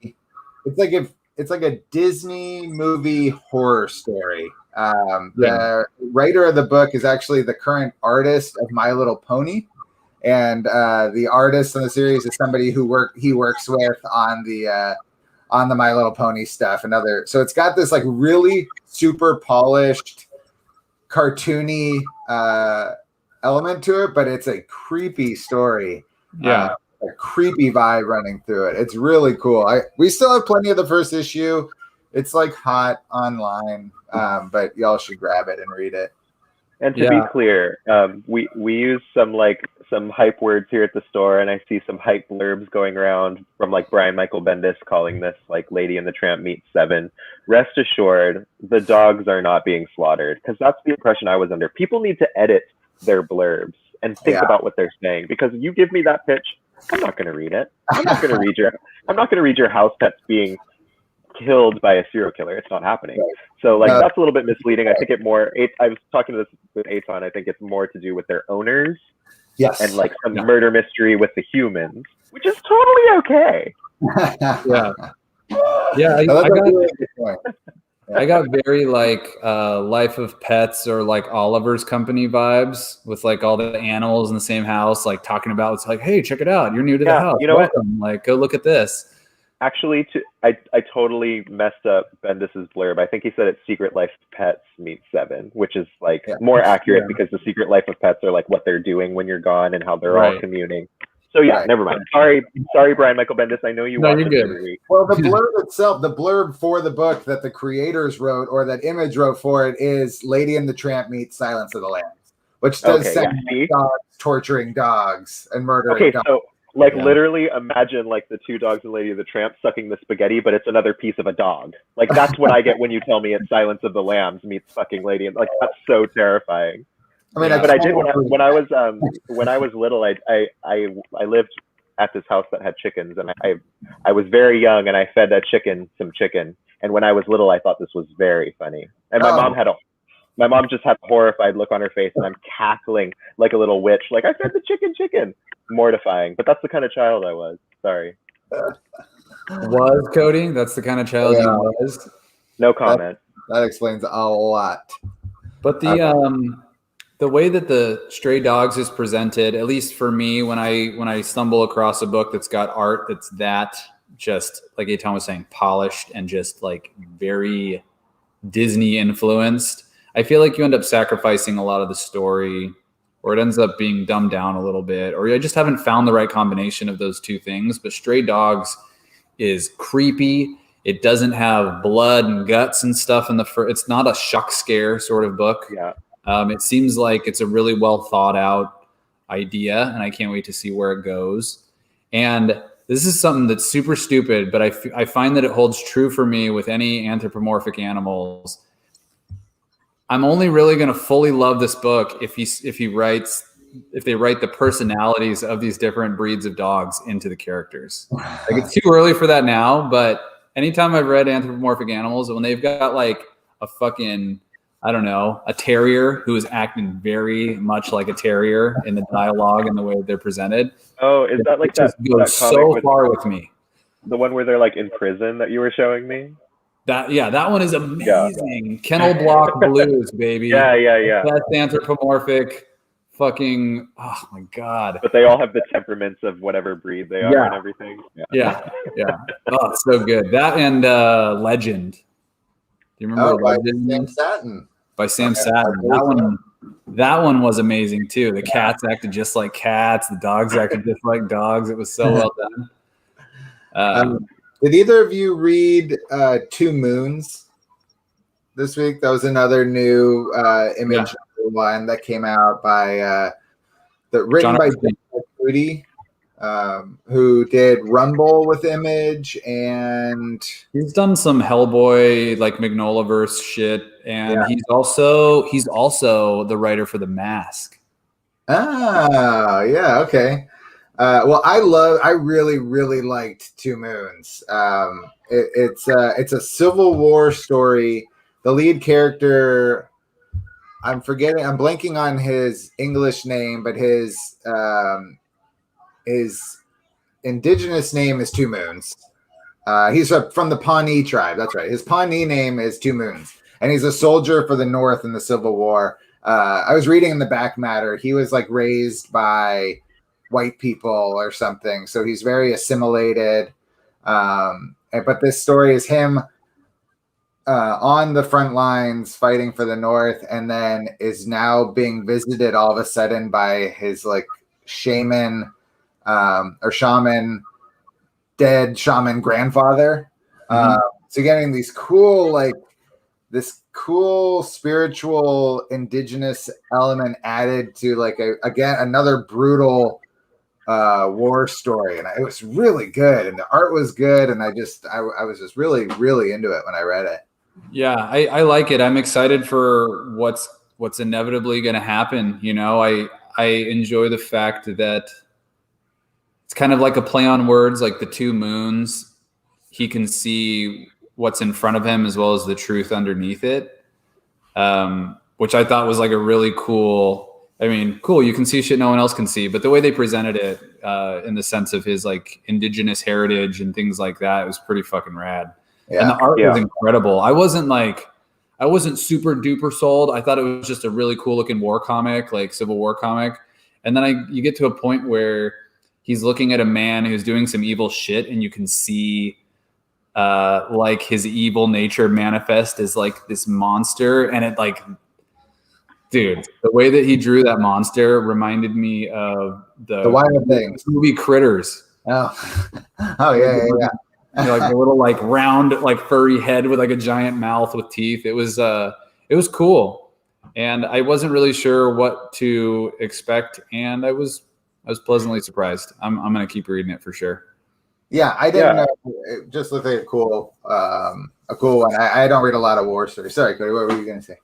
It's like a Disney movie horror story. The writer of the book is actually the current artist of My Little Pony, and the artist in the series is somebody he works with on the My Little Pony stuff and other. So it's got this like really super polished, cartoony element to it, but it's a creepy story. A creepy vibe running through it. It's really cool. We still have plenty of the first issue. It's like hot online, but y'all should grab it and read it. And to be clear, we use some hype words here at the store, and I see some hype blurbs going around from like Brian Michael Bendis calling this like Lady and the Tramp meets 7. Rest assured, the dogs are not being slaughtered, because that's the impression I was under. People need to edit their blurbs and think about what they're saying, because you give me that pitch, I'm not going to read it. I'm not going to read your house pets being killed by a serial killer. It's not happening. So that's a little bit misleading. I think I was talking to this with Aton. I think it's more to do with their owners. Yes. And like some murder mystery with the humans, which is totally okay. I got very like Life of Pets or like Oliver's Company vibes with like all the animals in the same house, like talking about, it's like, hey, check it out. You're new to the house. You know Welcome. Like, go look at this. Actually, I totally messed up Bendis's blurb. I think he said it's Secret Life of Pets meets 7, which is like more accurate because the Secret Life of Pets are like what they're doing when you're gone and how they're all communing. So never mind. Sorry, Brian Michael Bendis. I know you watch it every week. Well, the blurb itself, the blurb for the book that the creators wrote or that Image wrote for it is Lady and the Tramp meets Silence of the Lambs, which does sound like dogs torturing dogs and murdering dogs. So literally imagine like the 2 dogs and Lady of the Tramp sucking the spaghetti, but it's another piece of a dog. Like that's what I get when you tell me it's Silence of the Lambs meets fucking Lady. And like that's so terrifying. I mean, Yeah. But I did when I was little. I lived at this house that had chickens, and I was very young, and I fed that chicken some chicken. And when I was little, I thought this was very funny. And my mom just had a horrified look on her face, and I'm cackling like a little witch, like I fed the chicken. Mortifying, but that's the kind of child I was. Sorry. Was Cody? That's the kind of child you was. No comment. That explains a lot. But the way that the Stray Dogs is presented, at least for me, when I stumble across a book that's got art that's that just like Eitan was saying, polished and just like very Disney influenced, I feel like you end up sacrificing a lot of the story, or it ends up being dumbed down a little bit, or I just haven't found the right combination of those two things. But Stray Dogs is creepy. It doesn't have blood and guts and stuff in the first. It's not a shock scare sort of book. Yeah. It seems like it's a really well thought out idea, and I can't wait to see where it goes. And this is something that's super stupid, but I find that it holds true for me with any anthropomorphic animals. I'm only really going to fully love this book if they write the personalities of these different breeds of dogs into the characters. Like, it's too early for that now, but anytime I've read anthropomorphic animals, when they've got like a fucking, I don't know, a terrier who is acting very much like a terrier in the dialogue and the way they're presented. Oh, is that like that? Goes that so far with me. The one where they're like in prison that you were showing me. That one is amazing. Yeah. Kennel Block Blues, baby. Yeah. Best anthropomorphic fucking, oh my God. But they all have the temperaments of whatever breed they are and everything. Yeah. Oh, it's so good. That and Legend. Do you remember Legend? Sam Satin. By Sam Satin. That one was amazing too. The cats acted just like cats. The dogs acted just like dogs. It was so well done. Did either of you read Two Moons this week? That was another new Image one that came out by written by John Moody, who did Rumble with Image, and he's done some Hellboy like Magnolaverse shit, and he's also the writer for The Mask. Ah, yeah, okay. Well, I really, really liked Two Moons. It's a Civil War story. The lead character, I'm blanking on his English name, but his indigenous name is Two Moons. He's from the Pawnee tribe. That's right. His Pawnee name is Two Moons, and he's a soldier for the North in the Civil War. I was reading in the back matter. He was like raised by white people or something, so he's very assimilated. But this story is him on the front lines fighting for the North, and then is now being visited all of a sudden by his like shaman dead shaman grandfather. So getting these this cool spiritual indigenous element added to like another brutal war story, and it was really good, and the art was good, and I was just really, really into it when I read it. Yeah, I like it. I'm excited for what's inevitably going to happen. You know, I enjoy the fact that it's kind of like a play on words, like the two moons. He can see what's in front of him as well as the truth underneath it, which I thought was like a really cool. I mean, cool. You can see shit no one else can see, but the way they presented it in the sense of his like indigenous heritage and things like that, it was pretty fucking rad. Yeah. And the art was incredible. I wasn't super duper sold. I thought it was just a really cool looking war comic, like Civil War comic. And then you get to a point where he's looking at a man who's doing some evil shit, and you can see like his evil nature manifest as like this monster. And it like, dude, the way that he drew that monster reminded me of the Wild Things movie Critters. Oh yeah. You know, like a little like round, like furry head with like a giant mouth with teeth. It was cool, and I wasn't really sure what to expect, and I was pleasantly surprised. I'm gonna keep reading it for sure. Yeah, I didn't know. It just looked like a cool one. I don't read a lot of war stories. Sorry, Cody, what were you gonna say?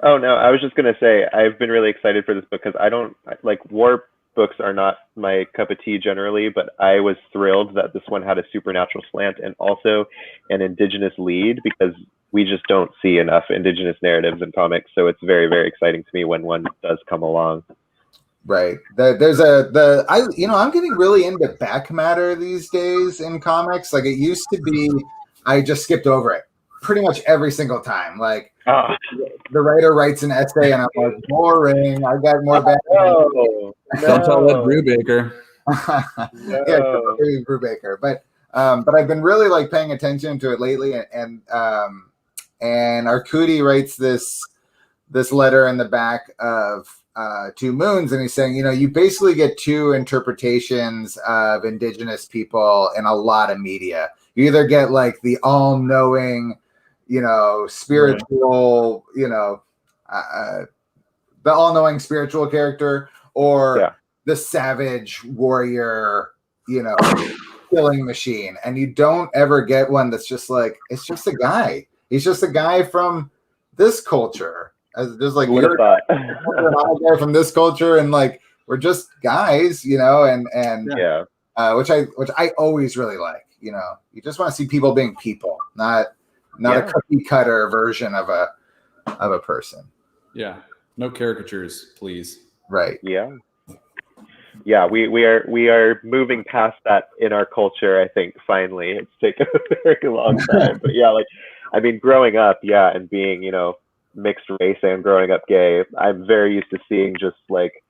Oh no, I was just gonna say I've been really excited for this book because I don't like war books are not my cup of tea generally, but I was thrilled that this one had a supernatural slant and also an indigenous lead because we just don't see enough indigenous narratives in comics. So it's very, very exciting to me when one does come along. Right. I'm getting really into back matter these days in comics. Like it used to be, I just skipped over it pretty much every single time. Like the writer writes an essay and I'm like, boring. I got more back. No, Don't tell that Brubaker. Yeah, Brubaker. But I've been really like paying attention to it lately, and Arcudi writes this letter in the back of Two Moons, and he's saying, you basically get two interpretations of indigenous people in a lot of media. You either get like the all-knowing, spiritual, the all-knowing spiritual character, or the savage warrior, killing machine. And you don't ever get one that's just like, it's just a guy. He's just a guy from this culture. There's like you're a guy from this culture, and like we're just guys, which I always really like. You just want to see people being people, not a cookie cutter version of a person. Yeah, no caricatures, please. Right. Yeah, we are moving past that in our culture. I think finally it's taken a very long time, but growing up, and being mixed race and growing up gay, I'm very used to seeing just like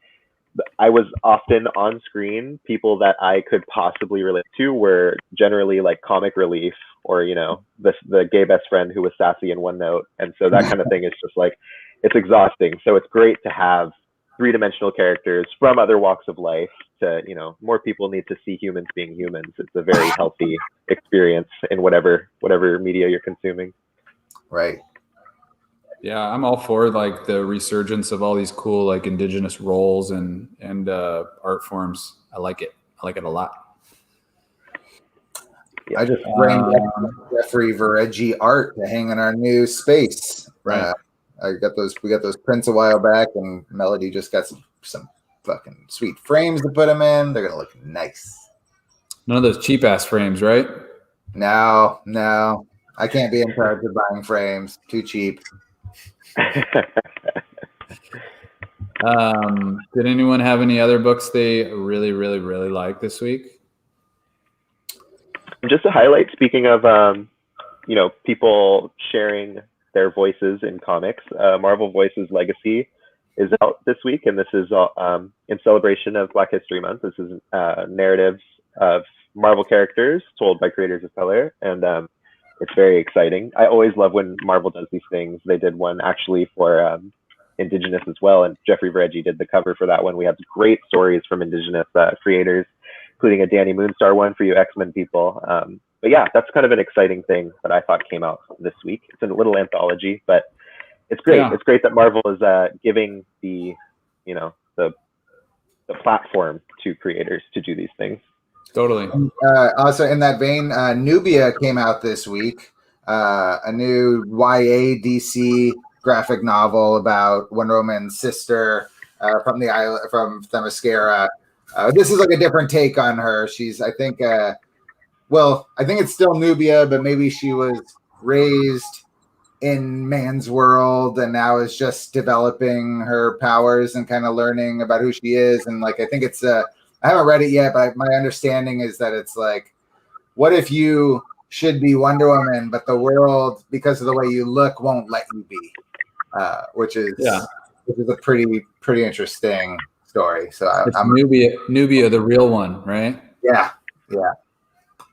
I was often on screen. People that I could possibly relate to were generally like comic relief or the gay best friend who was sassy in one note, and so that kind of thing is just like it's exhausting. So it's great to have three-dimensional characters from other walks of life. To more people need to see humans being humans. It's a very healthy experience in whatever media you're consuming. Right. Yeah, I'm all for like the resurgence of all these cool like indigenous roles and art forms. I like it. I like it a lot. Yeah. I just framed Jeffrey Veregi art to hang in our new space. Right. We got those prints a while back, and Melody just got some fucking sweet frames to put them in. They're gonna look nice. None of those cheap ass frames, right? No, I can't be in charge of buying frames. Too cheap. Did anyone have any other books they really, really, really like this week? Just a highlight, speaking of people sharing their voices in comics, Marvel Voices Legacy is out this week, and this is in celebration of Black History Month. This is narratives of Marvel characters told by creators of color, and it's very exciting. I always love when Marvel does these things. They did one actually for Indigenous as well, and Jeffrey Veregi did the cover for that one. We have great stories from Indigenous creators, including a Danny Moonstar one for you X-Men people. But yeah, that's kind of an exciting thing that I thought came out this week. It's a little anthology, but it's great. Yeah. It's great that Marvel is giving the platform to creators to do these things. Totally. Also, in that vein, Nubia came out this week, a new YA DC graphic novel about Wonder Woman's sister from the island, from Themyscira. This is like a different take on her. She's, I think it's still Nubia, but maybe she was raised in man's world and now is just developing her powers and kind of learning about who she is. And like, I think it's I haven't read it yet, but my understanding is that it's like, what if you should be Wonder Woman, but the world, because of the way you look, won't let you be, which is a pretty interesting story. So I'm Nubia, the real one, right? Yeah.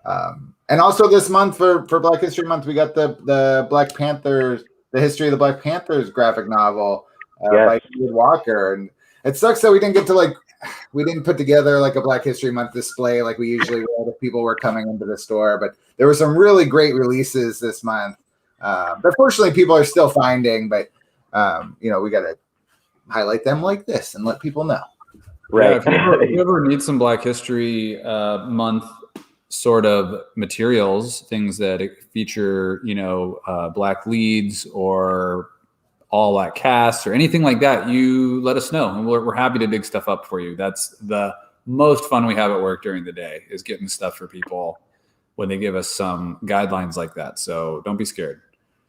And also this month for Black History Month, we got the Black Panthers, the history of the Black Panthers graphic novel by David Walker. And it sucks that we didn't put together like a Black History Month display like we usually would if people were coming into the store. But there were some really great releases this month. But fortunately, people are still finding. But we got to highlight them like this and let people know. Right. Yeah, if you ever need some Black History Month sort of materials, things that feature Black leads or all that cast or anything like that, you let us know, and we're happy to dig stuff up for you. That's the most fun we have at work during the day, is getting stuff for people when they give us some guidelines like that. So don't be scared.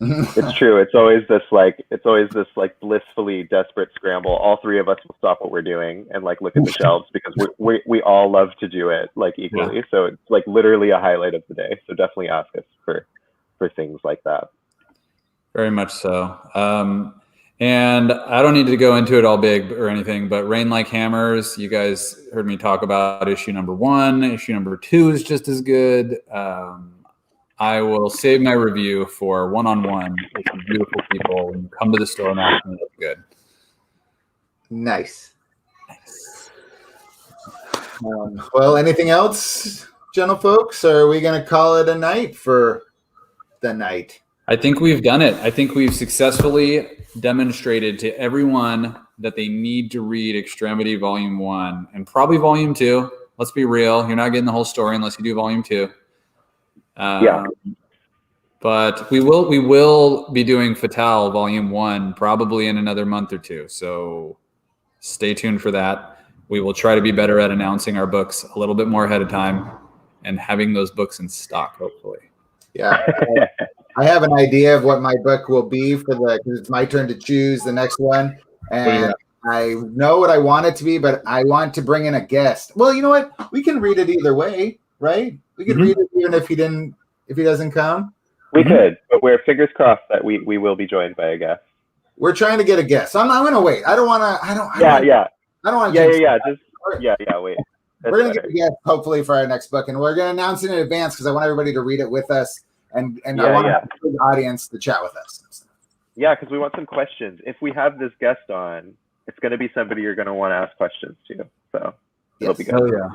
It's true. It's always this like blissfully desperate scramble. All three of us will stop what we're doing and like look at the shelves because we all love to do it like equally. Yeah. So it's like literally a highlight of the day. So definitely ask us for things like that. Very much so. And I don't need to go into it all big or anything, but Rain Like Hammers, you guys heard me talk about issue number 1. Issue number 2 is just as good. I will save my review for one-on-one with some beautiful people when you come to the store and ask me that's good. Nice. Well, anything else, gentle folks? Or are we going to call it a night for the night? I think we've done it. I think we've successfully demonstrated to everyone that they need to read Extremity Volume 1 and probably Volume 2. Let's be real. You're not getting the whole story unless you do Volume 2. Yeah. But we will be doing Fatale Volume 1 probably in another month or 2. So stay tuned for that. We will try to be better at announcing our books a little bit more ahead of time and having those books in stock, hopefully. Yeah. I have an idea of what my book will be because it's my turn to choose the next one. And I know what I want it to be, but I want to bring in a guest. Well, you know what? We can read it either way, right? We could read it even if he doesn't come. We could, but we're fingers crossed that we will be joined by a guest. We're trying to get a guest. So I'm going to wait. I don't want to. I don't want to. Wait. We're going to get a guest hopefully for our next book, and we're going to announce it in advance because I want everybody to read it with us, and I want the audience to chat with us. Yeah, because we want some questions. If we have this guest on, it's going to be somebody you're going to want to ask questions to. So it'll be good. Oh yeah.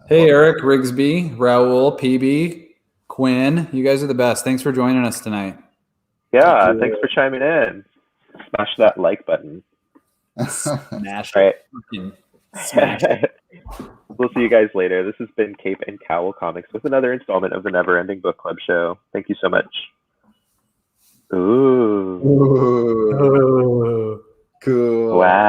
Hey, Eric, Rigsby, Raul, PB, Quinn, you guys are the best. Thanks for joining us tonight. Yeah, thanks for chiming in. Smash that like button. Smash it. Smash it. We'll see you guys later. This has been Cape and Cowl Comics with another installment of the Never Ending Book Club show. Thank you so much. Ooh. Cool. Wow.